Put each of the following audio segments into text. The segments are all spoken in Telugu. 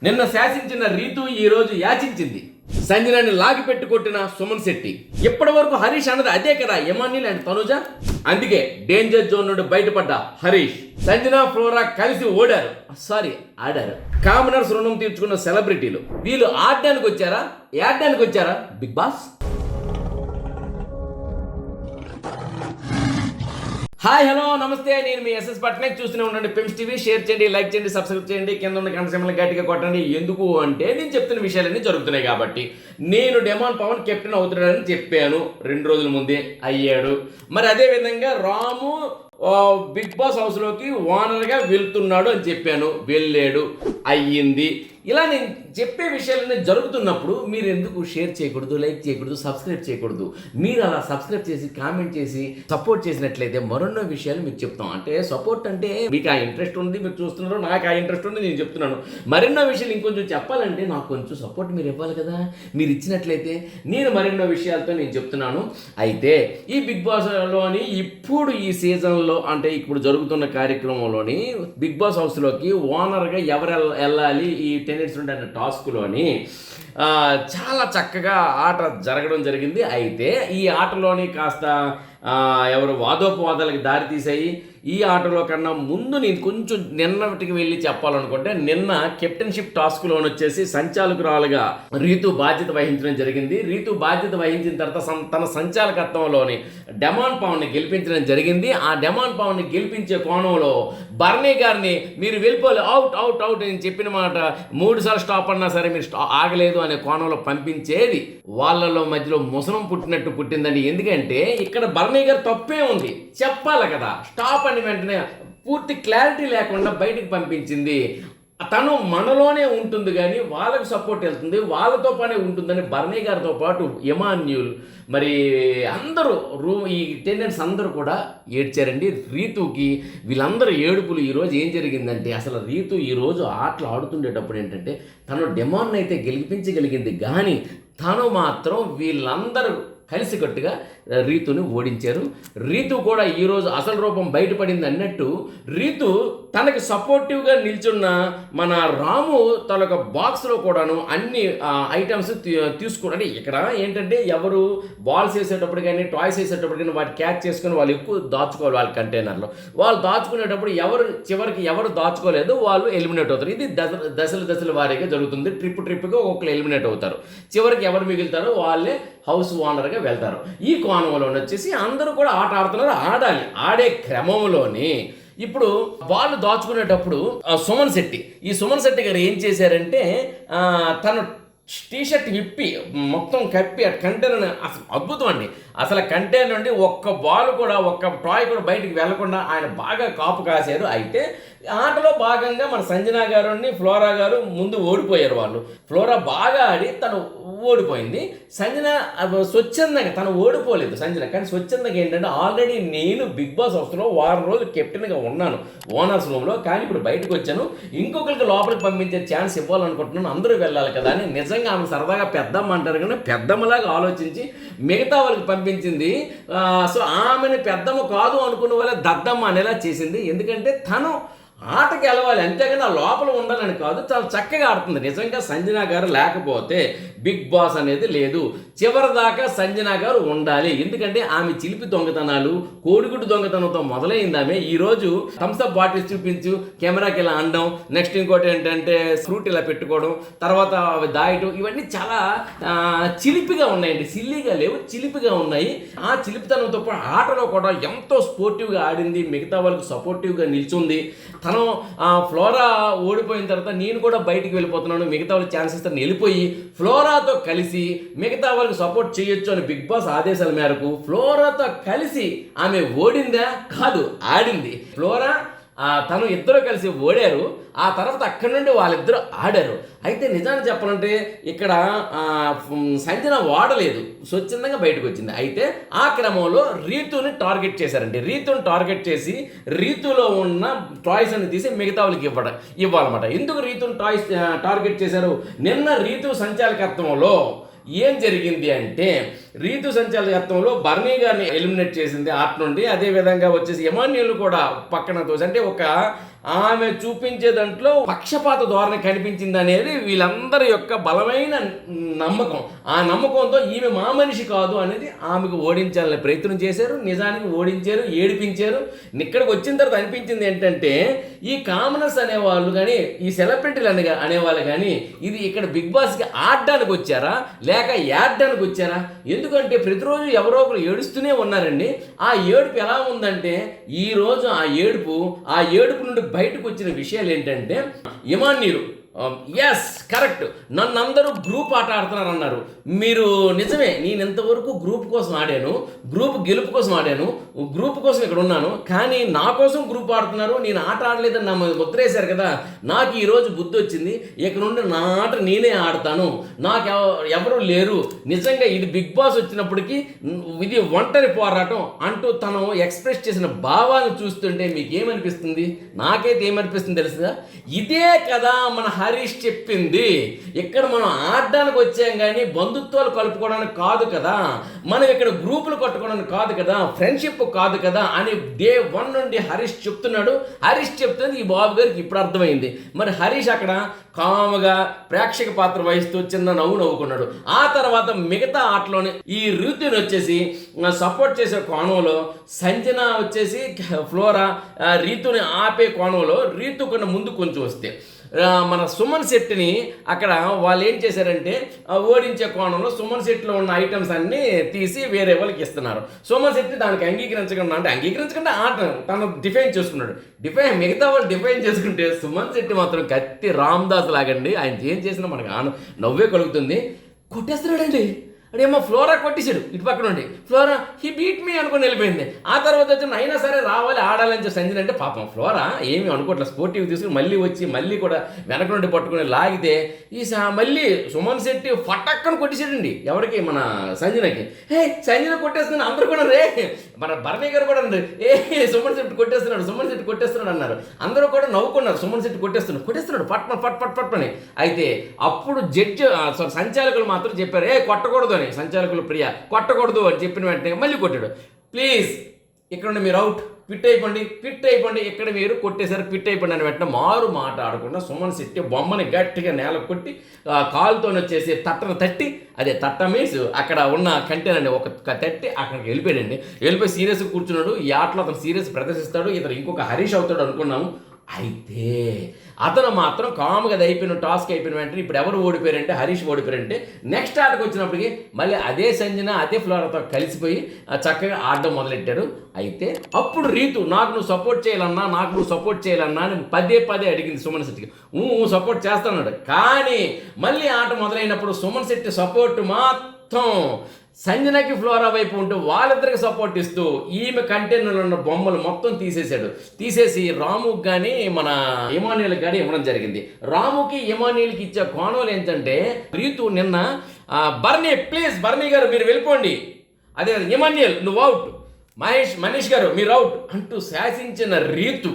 నిన్న శాసించిన రీతు ఈ రోజు యాచించింది. సంజనాన్ని లాగి పెట్టి కొట్టిన సుమన్ శెట్టి. ఇప్పటి వరకు హరీష్ అన్నది అదే కదా, ఎమాన్యుల్ అండ్ తనుజ. అందుకే డేంజర్ జోన్ నుండి బయటపడ్డ హరీష్, సంజన, ఫ్లోరా కలిసి ఆడారు. కామనర్స్ రుణం తీర్చుకున్న సెలబ్రిటీలు వీళ్ళు ఆడడానికి వచ్చారా, ఏడడానికి వచ్చారా? Big boss. హాయ్, హలో, నమస్తే. నేను మీ ఎస్ఎస్ పట్నాయక్. చూస్తూనే ఉండండి పిమ్స్ టీవీ. షేర్ చేయండి, లైక్ చేయండి, సబ్స్క్రైబ్ చేయండి. కింద ఉన్న గంట సింబల్ని గట్టిగా కొట్టండి. ఎందుకు అంటే నేను చెప్తున్న విషయాలన్నీ జరుగుతున్నాయి కాబట్టి. నేను డెమాన్ పవన్ కెప్టెన్ అవుతున్నాడని చెప్పాను 2 రోజుల ముందే, అయ్యాడు. మరి అదే విధంగా రాము బిగ్ బాస్ హౌస్లోకి ఓనర్గా వెళ్తున్నాడు అని చెప్పాను, వెళ్ళాడు, అయ్యింది. ఇలా నేను చెప్పే విషయాలన్నీ జరుగుతున్నప్పుడు మీరు ఎందుకు షేర్ చేయకూడదు, లైక్ చేయకూడదు, సబ్స్క్రైబ్ చేయకూడదు? మీరు అలా సబ్స్క్రైబ్ చేసి కామెంట్ చేసి సపోర్ట్ చేసినట్లయితే మరెన్నో విషయాలు మీకు చెప్తాం. అంటే సపోర్ట్ అంటే మీకు ఆ ఇంట్రెస్ట్ ఉంది, మీరు చూస్తున్నారు, నాకు ఆ ఇంట్రెస్ట్ ఉంది, నేను చెప్తున్నాను. మరెన్నో విషయాలు ఇంకొంచెం చెప్పాలంటే నాకు కొంచెం సపోర్ట్ మీరు ఇవ్వాలి కదా. మీరు ఇచ్చినట్లయితే నేను మరెన్నో విషయాలతో నేను చెప్తున్నాను. అయితే ఈ బిగ్ బాస్లోని ఇప్పుడు ఈ సీజన్లో అంటే ఇప్పుడు జరుగుతున్న కార్యక్రమంలోని బిగ్ బాస్ హౌస్లోకి ఓనర్గా ఎవరు వెళ్ళాలి ఈ 10 అనే టాస్క్లోని చాలా చక్కగా ఆట జరగడం జరిగింది. అయితే ఈ ఆటలోని కాస్త ఎవరు వాదోపవాదాలకు దారి తీసాయి. ఈ ఆటలో కన్నా ముందు నేను కొంచెం నిన్నటికి వెళ్ళి చెప్పాలనుకుంటే, నిన్న కెప్టెన్షిప్ టాస్క్లోని వచ్చేసి సంచాలకురాలుగా రీతు బాధ్యత వహించడం జరిగింది. రీతు బాధ్యత వహించిన తర్వాత తన సంచాలకత్వంలోని డెమాన్ పవన్ని గెలిపించడం జరిగింది. ఆ డెమాన్ పవన్ని గెలిపించే కోణంలో బర్నీ గారిని మీరు వెళ్ళిపోలే, అవుట్ అవుట్ అవుట్ అని చెప్పిన మాట 3 సార్లు స్టాప్ అన్నా సరే మీరు ఆగలేదు అనే కోణంలో పంపించేది. వాళ్ళలో మధ్యలో ముసలం పుట్టినట్టు పుట్టిందండి. ఎందుకంటే ఇక్కడ బర్నీ గారు తప్పే ఉంది, చెప్పాలి కదా. స్టాప్ అని వెంటనే పూర్తి క్లారిటీ లేకుండా బయటికి పంపించింది. తను మనలోనే ఉంటుంది కానీ వాళ్ళకు సపోర్ట్ వెళ్తుంది, వాళ్ళతో పనే ఉంటుందని బర్నీ గారితో పాటు ఎమాన్యుల్, మరి అందరూ ఈ టెండెంట్స్ అందరూ కూడా ఏడ్చారండి రీతుకి. వీళ్ళందరూ ఏడుపులు. ఈరోజు ఏం జరిగిందంటే, అసలు రీతు ఈరోజు ఆటలు ఆడుతుండేటప్పుడు ఏంటంటే తను డెమాన్ అయితే గెలిపించగలిగింది, కానీ తను మాత్రం వీళ్ళందరూ కలిసికట్టుగా రీతుని ఓడించారు. రీతు కూడా ఈరోజు అసలు రూపం బయటపడింది అన్నట్టు రీతు తనకి సపోర్టివ్గా నిల్చున్న మన రాము తనొక బాక్స్లో కూడాను అన్ని ఐటమ్స్ తీసుకుని, ఇక్కడ ఏంటంటే ఎవరు బాల్స్ వేసేటప్పుడు కానీ టాయ్స్ వేసేటప్పుడు కానీ వాటి క్యాచ్ చేసుకుని వాళ్ళు ఎక్కువ దాచుకోవాలి. వాళ్ళ కంటైనర్లో వాళ్ళు దాచుకునేటప్పుడు చివరికి ఎవరు దాచుకోలేదు వాళ్ళు ఎలిమినేట్ అవుతారు. ఇది దశల వారీగా జరుగుతుంది. ట్రిప్గా ఒక్కొక్కరు ఎలిమినేట్ అవుతారు. చివరికి ఎవరు మిగులుతారో వాళ్ళే హౌస్ ఓనర్గా వెళ్తారు. ఈ కోణంలో వచ్చేసి అందరూ కూడా ఆట ఆడుతున్నారు. ఆడే క్రమంలోని ఇప్పుడు వాళ్ళు దాచుకునేటప్పుడు సుమన్ శెట్టి గారు ఏం చేశారంటే తను టీషర్ట్ విప్పి మొత్తం కప్పి కంటైనర్, అసలు అద్భుతం అండి. అసలు కంటైనర్ నుండి ఒక్క బాల్ కూడా, ఒక్క టాయ్ కూడా బయటికి వెళ్లకుండా ఆయన బాగా కాపు కాశారు. అయితే ఆటలో భాగంగా మన సంజన గారు, ఫ్లోరా గారు ముందు ఓడిపోయారు. వాళ్ళు ఫ్లోరా బాగా ఆడి తను ఓడిపోయింది. సంజన స్వచ్ఛందంగా తను ఓడిపోలేదు సంజన, కానీ స్వచ్ఛందంగా ఏంటంటే ఆల్రెడీ నేను బిగ్ బాస్ హౌస్లో 1 వారం రోజులు కెప్టెన్గా ఉన్నాను ఓనర్స్ రూమ్లో, కానీ ఇప్పుడు బయటకు వచ్చాను. ఇంకొకరికి లోపలికి పంపించే ఛాన్స్ ఇవ్వాలనుకుంటున్నాను, అందరూ వెళ్ళాలి కదా అని. నిజంగా ఆమె సరదాగా పెద్దమ్మ అంటారు కానీ పెద్దమ్మలాగా ఆలోచించి మిగతా వాళ్ళకి పంపించింది. సో ఆమెను పెద్దమ్మ కాదు అనుకున్న వాళ్ళ దద్దమ్మ అనేలా చేసింది. ఎందుకంటే తను ఆటకి వెళ్ళవాలి, అంతేగాని ఆ లోపల ఉండాలని కాదు. చాలా చక్కగా ఆడుతుంది. నిజంగా సంజన గారు లేకపోతే బిగ్ బాస్ అనేది లేదు. చివరిదాకా సంజన గారు ఉండాలి. ఎందుకంటే ఆమె చిలిపి దొంగతనాలు, కోడిగుడ్డు దొంగతనంతో మొదలైంది ఆమె. ఈరోజు థమ్స్అప్ బాటిల్స్ చూపించు, కెమెరాకి ఇలా అనడం, నెక్స్ట్ ఇంకోటి ఏంటంటే ఫ్రూట్ ఇలా పెట్టుకోవడం, తర్వాత అవి దాయటం, ఇవన్నీ చాలా చిలిపిగా ఉన్నాయండి. సిల్లీగా లేవు, చిలిపిగా ఉన్నాయి. ఆ చిలిపితనంతో పాటు ఆటలో కూడా ఎంతో స్పోర్టివ్గా ఆడింది, మిగతా వాళ్ళకి సపోర్టివ్గా నిల్చుంది. తను ఫ్లోరా ఓడిపోయిన తర్వాత నేను కూడా బయటికి వెళ్ళిపోతున్నాను, మిగతా వాళ్ళకి ఛాన్స్ ఇస్తాను వెళ్ళిపోయి ఫ్లోరాతో కలిసి మిగతా వాళ్ళకి సపోర్ట్ చేయొచ్చు అని బిగ్ బాస్ ఆదేశాల మేరకు ఫ్లోరాతో కలిసి ఆమె ఓడిందా? కాదు, ఆడింది. ఫ్లోరా తను ఇద్దరు కలిసి ఓడారు. ఆ తర్వాత అక్కడి నుండి వాళ్ళిద్దరూ ఆడారు. అయితే నిజాన్ని చెప్పాలంటే ఇక్కడ సంజన వాడలేదు, స్వచ్ఛందంగా బయటకు వచ్చింది. అయితే ఆ క్రమంలో రీతుని టార్గెట్ చేశారండి. రీతుని టార్గెట్ చేసి రీతులో ఉన్న టాయ్స్ అని తీసి మిగతా వాళ్ళకి ఇవ్వాలన్నమాట. ఎందుకు రీతుని టార్గెట్ చేశారు? నిన్న రీతు సంచాలకత్వంలో ఏం జరిగింది అంటే, రీతు సంచాలకత్వంలో బర్నీ గారిని ఎలిమినేట్ చేసింది ఆట నుండి. అదేవిధంగా వచ్చేసి ఎమాన్యుల్ కూడా పక్కన తోసి, అంటే ఒక ఆమె చూపించే దాంట్లో పక్షపాత ధోరణి కనిపించింది అనేది వీళ్ళందరి యొక్క బలమైన నమ్మకం. ఆ నమ్మకంతో ఈమె మా మనిషి కాదు అనేది ఆమెకు ఓడించాలని ప్రయత్నం చేశారు. నిజానికి ఓడించారు, ఏడిపించారు. ఇక్కడికి వచ్చిన తర్వాత అనిపించింది ఏంటంటే ఈ కామనర్స్ అనేవాళ్ళు కానీ, ఈ సెలబ్రిటీలు అనేవాళ్ళు కానీ ఇది ఇక్కడ బిగ్ బాస్కి ఆడడానికి వచ్చారా లేక ఏడడానికి వచ్చారా? ఎందుకంటే ప్రతిరోజు ఎవరో ఒకరు ఏడుస్తూనే ఉన్నారండి. ఆ ఏడుపు ఎలా ఉందంటే ఈరోజు ఆ ఏడుపు నుండి బయటకు వచ్చిన విషయాలు ఏంటంటే ఇమాన్యులు ఎస్ కరెక్ట్, నన్ను అందరూ గ్రూప్ ఆట ఆడుతున్నారు అన్నారు. మీరు నిజమే, నేను ఇంతవరకు గ్రూప్ కోసం ఆడాను, గ్రూప్ గెలుపు కోసం ఆడాను, గ్రూప్ కోసం ఇక్కడ ఉన్నాను, కానీ నా కోసం గ్రూప్ ఆడుతున్నారు, నేను ఆట ఆడలేదని నా ముద్రేశారు కదా. నాకు ఈరోజు బుద్ధి వచ్చింది, ఇక నుండి నా ఆట నేనే ఆడతాను, నాకు ఎవరు లేరు. నిజంగా ఇది బిగ్ బాస్ వచ్చినప్పటికీ ఇది ఒంటరి పోరాటం అంటూ తను ఎక్స్ప్రెస్ చేసిన భావాలను చూస్తుంటే మీకు ఏమనిపిస్తుంది? నాకైతే ఏమనిపిస్తుంది తెలుసుగా, ఇదే కదా మన హరీష్ చెప్పింది. ఇక్కడ మనం ఆడడానికి వచ్చాం కానీ బంధుత్వాలు కలుపుకోవడానికి కాదు కదా, మనం ఇక్కడ గ్రూపులు కట్టుకోవడానికి కాదు కదా, ఫ్రెండ్షిప్ కాదు కదా అని డే 1 నుండి హరీష్ చెప్తున్నాడు. హరీష్ చెప్తుంది ఈ బాబు గారికి ఇప్పుడు అర్థమైంది. మరి హరీష్ అక్కడ కాముగా ప్రేక్షక పాత్ర వహిస్తూ చిన్న నవ్వుకున్నాడు. ఆ తర్వాత మిగతా ఆటలోనే ఈ రీతుని వచ్చేసి సపోర్ట్ చేసే కోణంలో సంజన వచ్చేసి ఫ్లోరా రీతుని ఆపే కోణంలో రీతు కన్నా ముందు కొంచెం వస్తే మన సుమన్ శెట్టిని అక్కడ వాళ్ళు ఏం చేశారంటే ఓడించే కోణంలో సుమన్ శెట్టిలో ఉన్న ఐటమ్స్ అన్నీ తీసి వేరే వాళ్ళకి ఇస్తున్నారు. సుమన్ శెట్టి దానికి అంగీకరించకుండా ఆట తను డిఫైన్ చేసుకున్నాడు. మిగతా వాళ్ళు డిఫైన్ చేసుకుంటే సుమన్ శెట్టి మాత్రం కత్తి రామ్దాస్ లాగండి. ఆయన ఏం చేసినా మనకు నవ్వే కలుగుతుంది. కొట్టేస్తున్నాడండి. అదేమో ఫ్లోరా కొట్టేశాడు ఇటు పక్క నుండి. ఫ్లోరా హీ బీట్ మీ అనుకుని వెళ్ళిపోయింది. ఆ తర్వాత వచ్చి అయినా సరే రావాలి ఆడాలని చెప్పి సంజన అంటే పాపం ఫ్లోరా ఏమీ అనుకోవట్లేదు, స్పోర్టివ్ తీసుకుని మళ్ళీ కూడా వెనక నుండి పట్టుకుని లాగితే మళ్ళీ సుమన్ శెట్టి ఫటక్కను కొట్టేసాడండి. ఎవరికి? మన సంజనకి. సంజన కొట్టేస్తున్నాడు అందరూ కూడా రే, మన భరణి గారు కూడా అన్నారు సుమన్ శెట్టి కొట్టేస్తున్నాడు అన్నారు. అందరూ కూడా నవ్వుకున్నారు. సుమన్ శెట్టి కొట్టేస్తున్నాడు పట్మని. అయితే అప్పుడు సంచాలకులు మాత్రం చెప్పారు కొట్టకూడదు అని. సంచాలకులు ప్రియా కొట్టకూడదు అని చెప్పిన వెంటనే మళ్ళీ కొట్టాడు. ప్లీజ్ ఇక్కడ నుండి మీరు అవుట్, ఫిట్ అయిపోండి, ఇక్కడ మీరు కొట్టేశారు, ఫిట్ అయిపోండి అని వెంటనే మారు మాట ఆడకుండా సుమన్ శెట్టి బొమ్మని గట్టిగా నేలకు కొట్టి కాలుతో వచ్చేసి తట్టను తట్టి, అదే తట్ట మీన్స్ అక్కడ ఉన్న కంటైనర్ని ఒక తట్టి అక్కడికి వెళ్ళిపోయి సీరియస్గా కూర్చున్నాడు. ఈ ఆటలో అతను సీరియస్ ప్రదర్శిస్తాడు, ఇతను ఇంకొక హరీష్ అవుతాడు అనుకున్నాము. అయితే అతను మాత్రం కామ్గా అయిపోయిన టాస్క్ అయిపోయిన వెంటనే ఇప్పుడు ఎవరు ఓడిపోయారంటే హరీష్ ఓడిపోయారంటే నెక్స్ట్ ఆటకు వచ్చినప్పటికీ మళ్ళీ అదే సంజన అదే ఫ్లోరాతో కలిసిపోయి చక్కగా ఆడడం మొదలెట్టారు. అయితే అప్పుడు రీతు నాకు నువ్వు సపోర్ట్ చేయాలన్నా అని పదే అడిగింది సుమన్ శెట్టికి. సపోర్ట్ చేస్తానన్నాడు. కానీ మళ్ళీ ఆట మొదలైనప్పుడు సుమన్ శెట్టి సపోర్ట్ మొత్తం సంజనకి ఫ్లోరా వైపు ఉంటూ వాళ్ళిద్దరికి సపోర్ట్ ఇస్తూ ఈమె కంటైనర్లో ఉన్న బొమ్మలు మొత్తం తీసేసి రాముకి కానీ మన ఇమాన్యుల్కి కానీ ఇవ్వడం జరిగింది. రాముకి ఇమాన్యుల్కి ఇచ్చే కోణాలు ఏంటంటే రీతు నిన్న బర్నీ గారు మీరు వెళ్ళిపోండి, అదే ఇమాన్యుల్ నువ్వు అవుట్, మనీష్ గారు మీరు అవుట్ అంటూ శాసించిన రీతు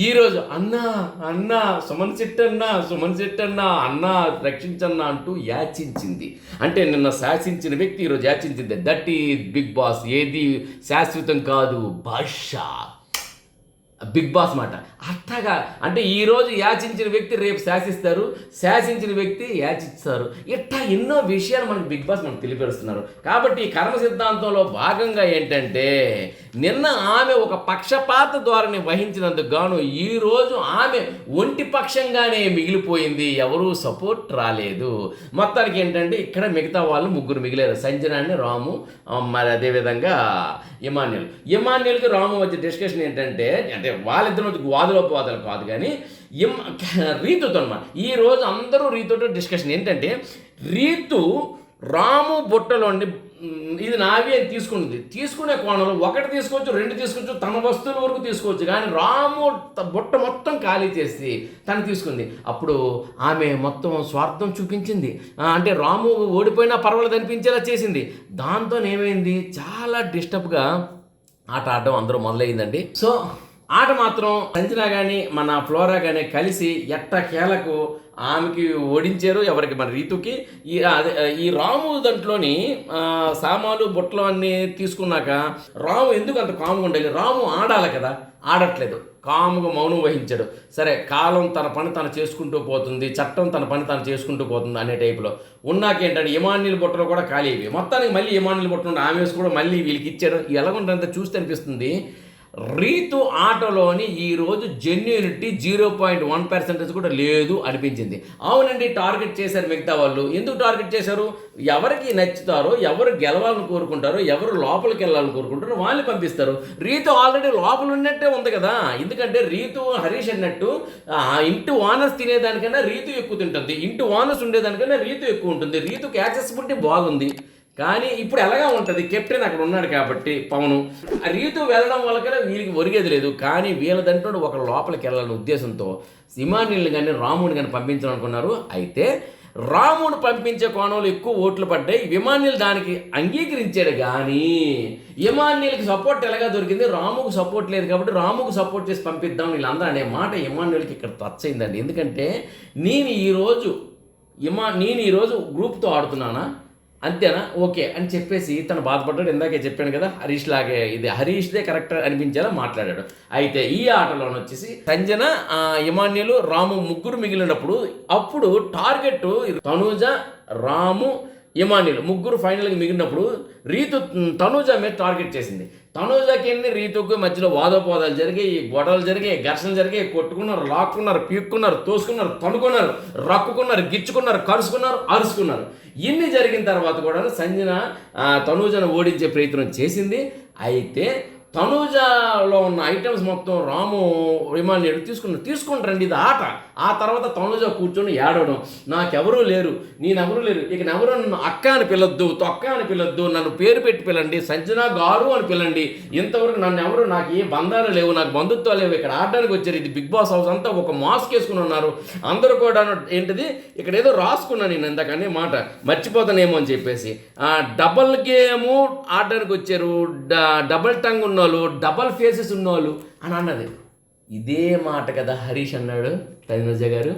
ఈరోజు అన్నా సుమన్ శెట్టి అన్నా రక్షించన్నా అంటూ యాచించింది. అంటే నిన్న శాసించిన వ్యక్తి ఈరోజు యాచించింది. That is Bigg Boss. ఏది శాశ్వతం కాదు, భాష బిగ్ బాస్ మాట. అట్టగా అంటే ఈరోజు యాచించిన వ్యక్తి రేపు శాసించిన వ్యక్తి యాచిస్తారు. ఇట్టా ఎన్నో విషయాలు మనకు బిగ్ బాస్ మనకు తెలియపరుస్తున్నారు. కాబట్టి ఈ కర్మ సిద్ధాంతంలో భాగంగా ఏంటంటే నిన్న ఆమె ఒక పక్షపాత ధోరణి వహించినందుకు గాను ఈరోజు ఆమె ఒంటి పక్షంగానే మిగిలిపోయింది, ఎవరూ సపోర్ట్ రాలేదు. మొత్తానికి ఏంటంటే ఇక్కడ మిగతా వాళ్ళు ముగ్గురు మిగిలారు, సంజనాని, రాము, మరి అదేవిధంగా ఇమాన్యుల్కి రాము మధ్య డిస్కషన్ ఏంటంటే అంటే వాళ్ళిద్దరి మధ్య వాదులు కాదు కానీ రీతుతో అన్నమాట. ఈరోజు అందరూ రీతుతో డిస్కషన్ ఏంటంటే రీతు రాము బుట్టలోండి ఇది నావి అని తీసుకునే కోణంలో ఒకటి తీసుకోవచ్చు, రెండు తీసుకోవచ్చు, తన వస్తువుల వరకు తీసుకోవచ్చు. కానీ రాము బుట్ట మొత్తం ఖాళీ చేసి తను తీసుకుంది. అప్పుడు ఆమె మొత్తం స్వార్థం చూపించింది. అంటే రాము ఓడిపోయినా పర్వాలేదు అనిపించేలా చేసింది. దాంతో ఏమైంది, చాలా డిస్టర్బ్గా ఆట ఆడడం అందరూ మొదలైందండి. సో ఆట మాత్రం సంజన కానీ మన ఫ్లోరా కానీ కలిసి ఎట్టకేలకు ఆమెకి ఓడించారు. ఎవరికి? మన రీతుకి. ఈ రాము దాంట్లోని సామాలు బుట్టలు అన్నీ తీసుకున్నాక రాము ఎందుకు అంత కామ్గా ఉండాలి? రాము ఆడాలి కదా, ఆడట్లేదు. కాముగా మౌనం వహించాడు. సరే, కాలం తన పని తను చేసుకుంటూ పోతుంది, చట్టం తన పని తను చేసుకుంటూ పోతుంది అనే టైపులో ఉన్నాకేంటంటే ఇమాన్యుల్ బుట్టలో కూడా ఖాళీ ఇవి మొత్తానికి మళ్ళీ ఇమాన్యుల్ బుట్టలో ఆమెస్ కూడా మళ్ళీ వీళ్ళకి ఇచ్చాడు. ఎలాగుంటుందంటే చూస్తే అనిపిస్తుంది రీతు ఆటలోని ఈరోజు జెన్యూనిటీ 0.1% కూడా లేదు అనిపించింది. అవునండి, టార్గెట్ చేశారు మిగతా వాళ్ళు. ఎందుకు టార్గెట్ చేశారు? ఎవరికి నచ్చుతారో, ఎవరు గెలవాలని కోరుకుంటారో, ఎవరు లోపలికి వెళ్ళాలని కోరుకుంటారో వాళ్ళని పంపిస్తారు. రీతు ఆల్రెడీ లోపల ఉన్నట్టే ఉంది కదా. ఎందుకంటే రీతు హరీష్ అన్నట్టు ఇంటి ఓనర్స్ తినేదానికన్నా రీతు ఎక్కువ తింటుంది, ఇంటి ఓనర్స్ ఉండేదానికన్నా రీతు ఎక్కువ ఉంటుంది. రీతుకి యాక్సెసిబిలిటీ బాగుంది. కానీ ఇప్పుడు ఎలాగా ఉంటుంది, కెప్టెన్ అక్కడ ఉన్నాడు కాబట్టి పవను రీతు వెళ్ళడం వల్ల కదా వీళ్ళకి ఒరిగేది లేదు. కానీ వీళ్ళదంటూ ఒక లోపలికి వెళ్ళాలనే ఉద్దేశంతో ఇమాన్యుల్ని కానీ రాముని కానీ పంపించాలనుకున్నారు. అయితే రాముని పంపించే కోణంలో ఎక్కువ ఓట్లు పడ్డాయి. ఇమాన్యుల్ దానికి అంగీకరించాడు. కానీ ఇమాన్యుల్కి సపోర్ట్ ఎలాగా దొరికింది, రాముకు సపోర్ట్ లేదు కాబట్టి రాముకు సపోర్ట్ చేసి పంపిద్దాం వీళ్ళందరూ అనే మాట ఇమాన్యుల్కి ఇక్కడ టచ్ అయిందండి. ఎందుకంటే నేను ఈరోజు గ్రూప్తో ఆడుతున్నానా, అంతేనా, ఓకే అని చెప్పేసి తను బాధపడ్డాడు. ఇందాకే చెప్పాను కదా, హరీష్ లాగే ఇది హరీష్దే కరెక్ట్ అనిపించేలా మాట్లాడాడు. అయితే ఈ ఆటలోనే వచ్చేసి సంజన, ఇమాన్యులు, రాము ముగ్గురు మిగిలినప్పుడు అప్పుడు టార్గెట్ తనూజ, రాము, ఇమాన్యుల్ ముగ్గురు ఫైనల్గా మిగిలినప్పుడు రీతు తనూజ మీద టార్గెట్ చేసింది. తనూజకి రీతుకు మధ్యలో వాదోపోదాలు జరిగాయి, గొడవలు జరిగాయి, ఘర్షణలు జరిగాయి, కొట్టుకున్నారు, లాక్కున్నారు, పీక్కున్నారు, తోసుకున్నారు, తనుకున్నారు, రక్కుకున్నారు, గిచ్చుకున్నారు, కరుచుకున్నారు, అరుచుకున్నారు. ఇన్ని జరిగిన తర్వాత కూడా సంజన తనూజను ఓడించే ప్రయత్నం చేసింది. అయితే తనూజలో ఉన్న ఐటమ్స్ మొత్తం రాము ఇమాన్యుల్ తీసుకుంటారండి, ఇది ఆట. ఆ తర్వాత తనూజ కూర్చొని ఏడవడం, నాకెవరూ లేరు, నేనెవరూ లేరు, ఇక ఎవరు నన్ను అక్క అని పిలొద్దు, తొక్క అని పిలొద్దు, నన్ను పేరు పెట్టి పిలండి, సంజన గారు అని పిలండి, ఇంతవరకు నన్ను ఎవరు, నాకు ఏ బంధాలు లేవు, నాకు బంధుత్వాలు లేవు, ఇక్కడ ఆడడానికి వచ్చారు, ఇది బిగ్ బాస్ హౌస్ అంతా ఒక మాస్క్ వేసుకుని ఉన్నారు అందరూ కూడా. ఏంటిది ఇక్కడ ఏదో రాసుకున్నాను నేను ఇంతకనే మాట మర్చిపోతానేమో అని చెప్పేసి. డబల్ గేము ఆడడానికి వచ్చారు, డబల్ టంగ్ ఉన్న వాళ్ళు, డబల్ ఫేసెస్ ఉన్నవాళ్ళు అని అన్నది. ఇదే మాట కదా హరీష్ అన్నాడు తనుజ గారు.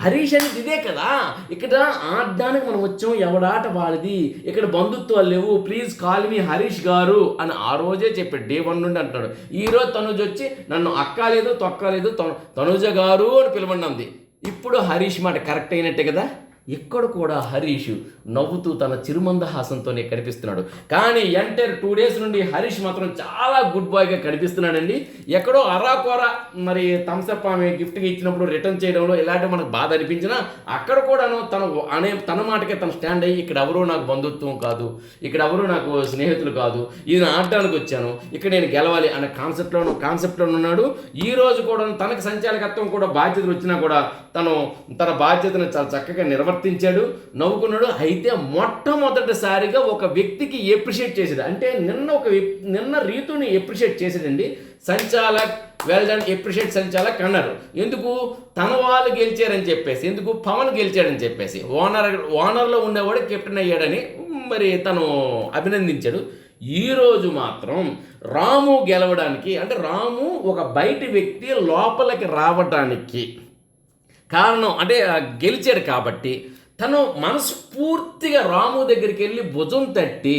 హరీష్ అనేది ఇదే కదా, ఇక్కడ ఆడడానికి మనం వచ్చాం, ఎవడాట వాడిది, ఇక్కడ బంధుత్వాలు లేవు, ప్లీజ్ కాల్ మీ హరీష్ గారు అని ఆ రోజే చెప్పాడు, డే 1 నుండి అంటాడు. ఈరోజు తనుజ వచ్చి నన్ను అక్క లేదు, తొక్క లేదు, తనుజ గారు అని పిలవండి. ఇప్పుడు హరీష్ మాట కరెక్ట్ అయినట్టే కదా. ఇక్కడ కూడా హరీష్ నవ్వుతూ తన చిరుమందహాసంతోనే కనిపిస్తున్నాడు. కానీ ఎంటైర్ 2 days నుండి హరీష్ మాత్రం చాలా గుడ్ బాయ్గా కనిపిస్తున్నాడండి. ఎక్కడో అరాకొర మరి థమ్స్అప్ ఆమె గిఫ్ట్గా ఇచ్చినప్పుడు రిటర్న్ చేయడంలో ఇలాంటి మనకు బాధ అనిపించినా అక్కడ కూడాను తన మాటకే తను స్టాండ్ అయ్యి, ఇక్కడ ఎవరో నాకు బంధుత్వం కాదు, ఇక్కడ ఎవరో నాకు స్నేహితులు కాదు, ఇది ఆడడానికి వచ్చాను, ఇక్కడ నేను గెలవాలి అనే కాన్సెప్ట్లో ఉన్నాడు. ఈ రోజు కూడా తనకు సంచాలకత్వం కూడా బాధ్యతలు వచ్చినా కూడా తన బాధ్యతను చాలా చక్కగా నిర్వర్తించాడు, నవ్వుకున్నాడు. అయితే మొట్టమొదటిసారిగా ఒక వ్యక్తికి ఎప్రిషియేట్ చేసాడు. అంటే నిన్న రీతుని ఎప్రిషియేట్ చేసాడండి. సంచాలక్ వెల్ డన్, ఎప్రిషియేట్ సంచాలక్ అన్నారు. ఎందుకు? తన వాళ్ళు గెలిచారని చెప్పేసి, ఎందుకు పవన్ గెలిచాడని చెప్పేసి, ఓనర్లో ఉండేవాడు కెప్టెన్ అయ్యాడని మరి తను అభినందించాడు. ఈరోజు మాత్రం రాము గెలవడానికి, అంటే రాము ఒక బయటి వ్యక్తి లోపలికి రావడానికి కారణం అంటే గెలిచాడు కాబట్టి తను మనస్ఫూర్తిగా రాము దగ్గరికి వెళ్ళి భుజం తట్టి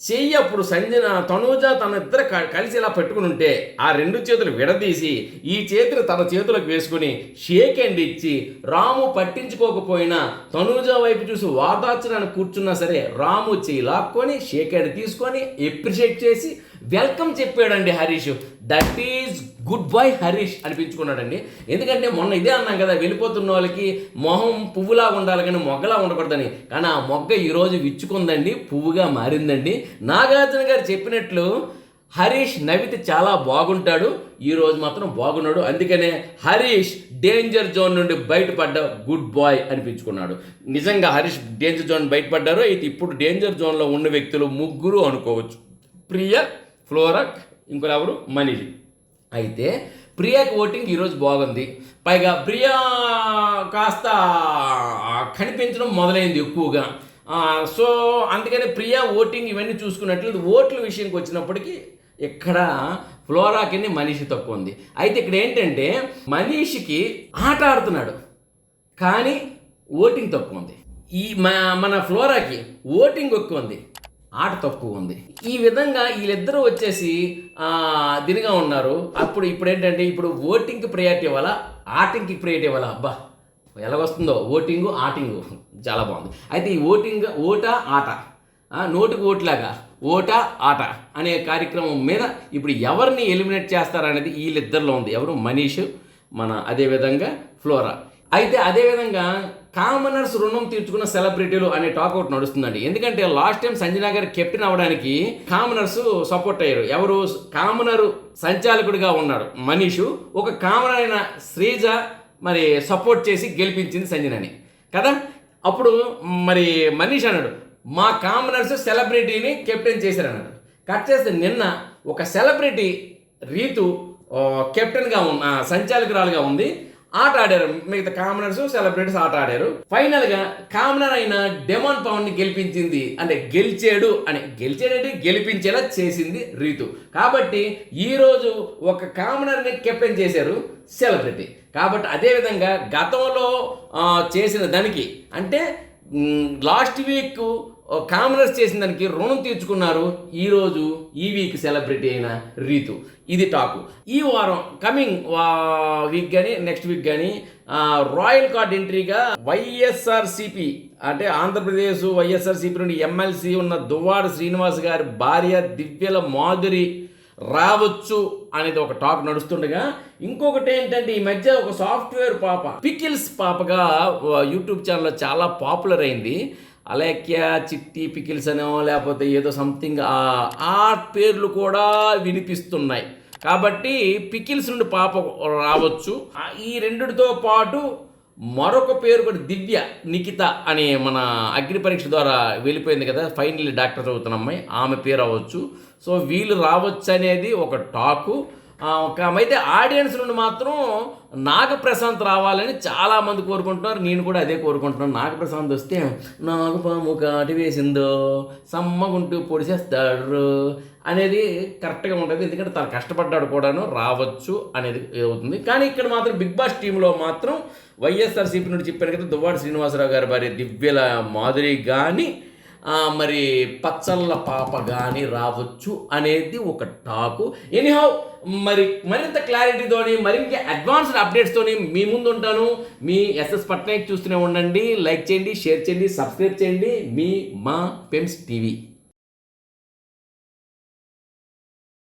చెయ్యి, అప్పుడు సంజన తనూజ తన ఇద్దరు కలిసి ఇలా పెట్టుకుని ఉంటే ఆ 2 చేతులు విడదీసి ఈ చేతులు తన చేతులకు వేసుకుని షేక్ హ్యాండ్ ఇచ్చి రాము పట్టించుకోకపోయినా తనూజ వైపు చూసి వాదార్చడానికి కూర్చున్నా సరే రాము చెయ్యి లాక్కొని షేక్ హ్యాండ్ తీసుకొని ఎప్రిషియేట్ చేసి వెల్కమ్ చెప్పాడండి Harish. That is good boy Harish అనిపించుకున్నాడండి. ఎందుకంటే మొన్న ఇదే అన్నాం కదా, వెళ్ళిపోతున్న వాళ్ళకి మొహం పువ్వులా ఉండాలి కానీ మొగ్గలా ఉండకూడదని. కానీ ఆ మొగ్గ ఈరోజు విచ్చుకుందండి, పువ్వుగా మారిందండి. నాగార్జున గారు చెప్పినట్లు హరీష్ నవ్వితే చాలా బాగుంటాడు, ఈరోజు మాత్రం బాగున్నాడు. అందుకనే హరీష్ డేంజర్ జోన్ నుండి బయటపడ్డ గుడ్ బాయ్ అనిపించుకున్నాడు. నిజంగా హరీష్ డేంజర్ జోన్ బయటపడ్డారు. అయితే ఇప్పుడు డేంజర్ జోన్లో ఉన్న వ్యక్తులు 3 అనుకోవచ్చు, ప్రియా, ఫ్లోరా, ఇంకోరు ఎవరు, మనీష్. అయితే ప్రియాకి ఓటింగ్ ఈరోజు బాగుంది. పైగా ప్రియా కాస్త కనిపించడం మొదలైంది ఎక్కువగా. సో అందుకని ప్రియా ఓటింగ్ ఇవన్నీ చూసుకున్నట్లయితే ఓట్ల విషయానికి వచ్చినప్పటికీ ఇక్కడ ఫ్లోరాకి మనీషి తక్కువ ఉంది. అయితే ఇక్కడ ఏంటంటే మనీషికి ఆట ఆడుతున్నాడు కానీ ఓటింగ్ తక్కువ ఉంది. మన ఫ్లోరాకి ఓటింగ్ ఎక్కువ ఉంది ఆట తక్కువ ఉంది. ఈ విధంగా వీళ్ళిద్దరూ వచ్చేసి దీనిగా ఉన్నారు. ఇప్పుడు ఏంటంటే ఇప్పుడు ఓటింగ్కి ప్రయారిటీ ఇవ్వాలా, ఆటింగ్కి ప్రయారిటీ ఇవ్వాలా? అబ్బా ఎలాగొస్తుందో ఓటింగు ఆటింగు చాలా బాగుంది. అయితే ఈ ఓట ఆట, నోటికి ఓట్లాగా ఓట ఆట అనే కార్యక్రమం మీద ఇప్పుడు ఎవరిని ఎలిమినేట్ చేస్తారనేది వీళ్ళిద్దరిలో ఉంది. ఎవరు? మనీష్, అదేవిధంగా ఫ్లోరా. అయితే అదేవిధంగా కామనర్స్ రుణం తీర్చుకున్న సెలబ్రిటీలు అనే టాక్ అవుట్ నడుస్తుందండి. ఎందుకంటే లాస్ట్ టైం సంజనా గారు కెప్టెన్ అవ్వడానికి కామనర్స్ సపోర్ట్ అయ్యారు. ఎవరు? కామనరు సంచాలకుడిగా ఉన్నాడు మనీషు, ఒక కామనర్ అయిన శ్రీజ సపోర్ట్ చేసి గెలిపించింది సంజనాని కదా. అప్పుడు మనీష్ అన్నాడు, మా కామనర్స్ సెలబ్రిటీని కెప్టెన్ చేశారన్నాడు. కట్ చేస్తే నిన్న ఒక సెలబ్రిటీ రీతు కెప్టెన్గా సంచాలకురాలుగా ఉంది, ఆట ఆడారు. మిగతా కామనర్స్ సెలబ్రిటీస్ ఆట ఆడారు. ఫైనల్గా కామనర్ అయిన డెమాన్ పవన్ ని గెలిపించింది, అంటే గెలిచాడంటే గెలిపించేలా చేసింది రీతు. కాబట్టి ఈరోజు ఒక కామనర్ని కెప్టెన్ చేశారు సెలబ్రిటీ. కాబట్టి అదేవిధంగా గతంలో చేసిన దానికి అంటే లాస్ట్ వీక్ కామనర్స్ చేసిన దానికి రుణం తీర్చుకున్నారు ఈ వీక్ సెలబ్రిటీ అయిన రీతు. ఇది టాకు. ఈ వారం కమింగ్ వీక్ కానీ నెక్స్ట్ వీక్ కానీ రాయల్ కార్డ్ ఎంట్రీగా వైఎస్ఆర్సిపి అంటే ఆంధ్రప్రదేశ్ వైఎస్ఆర్సిపి నుండి ఎమ్మెల్సీ ఉన్న దువ్వాడ శ్రీనివాస్ గారి భార్య దివ్యల మాధురి రావచ్చు అనేది ఒక టాక్ నడుస్తుండగా, ఇంకొకటి ఏంటంటే ఈ మధ్య ఒక సాఫ్ట్వేర్ పాప పికిల్స్ పాపగా యూట్యూబ్ ఛానల్లో చాలా పాపులర్ అయింది. అలేఖ్య చిట్టి పికిల్స్ అనో లేకపోతే ఏదో సంథింగ్ ఆ పేర్లు కూడా వినిపిస్తున్నాయి. కాబట్టి పికిల్స్ నుండి పాప రావచ్చు. ఈ రెండిటితో పాటు మరొక పేరు కూడా దివ్య నిఖిత అని మన అగ్ని పరీక్ష ద్వారా వెళ్ళిపోయింది కదా, ఫైనల్లీ డాక్టర్ చదువుతున్న అమ్మాయి, ఆమె పేరు అవ్వచ్చు. సో వీళ్ళు రావచ్చు అనేది ఒక టాకు. అయితే ఆడియన్స్ నుండి మాత్రం నాగప్రశాంత్ రావాలని చాలామంది కోరుకుంటున్నారు. నేను కూడా అదే కోరుకుంటున్నాను. నాగప్రశాంత్ వస్తే నాగపాము కాటి వేసిందో సమ్మగుంటూ పొడిచేస్తాడు అనేది కరెక్ట్గా ఉంటుంది. ఎందుకంటే తను కష్టపడ్డాడు కూడాను, రావచ్చు అనేది అవుతుంది. కానీ ఇక్కడ మాత్రం బిగ్ బాస్ టీంలో మాత్రం వైఎస్ఆర్సీపీ నుండి చెప్పాను కదా, దువ్వాడ శ్రీనివాసరావు గారి భార్య దివ్యల మాధురి కానీ పచ్చళ్ళ పాప కానీ రావచ్చు అనేది ఒక టాకు. ఎనీహౌ మరింత క్లారిటీతోని మరింత అడ్వాన్స్డ్ అప్డేట్స్తోని మీ ముందు ఉంటాను. మీ ఎస్ఎస్ పట్నాయక్ చూస్తూనే ఉండండి. లైక్ చేయండి, షేర్ చేయండి, సబ్స్క్రైబ్ చేయండి. మా పెమ్స్ టీవీ.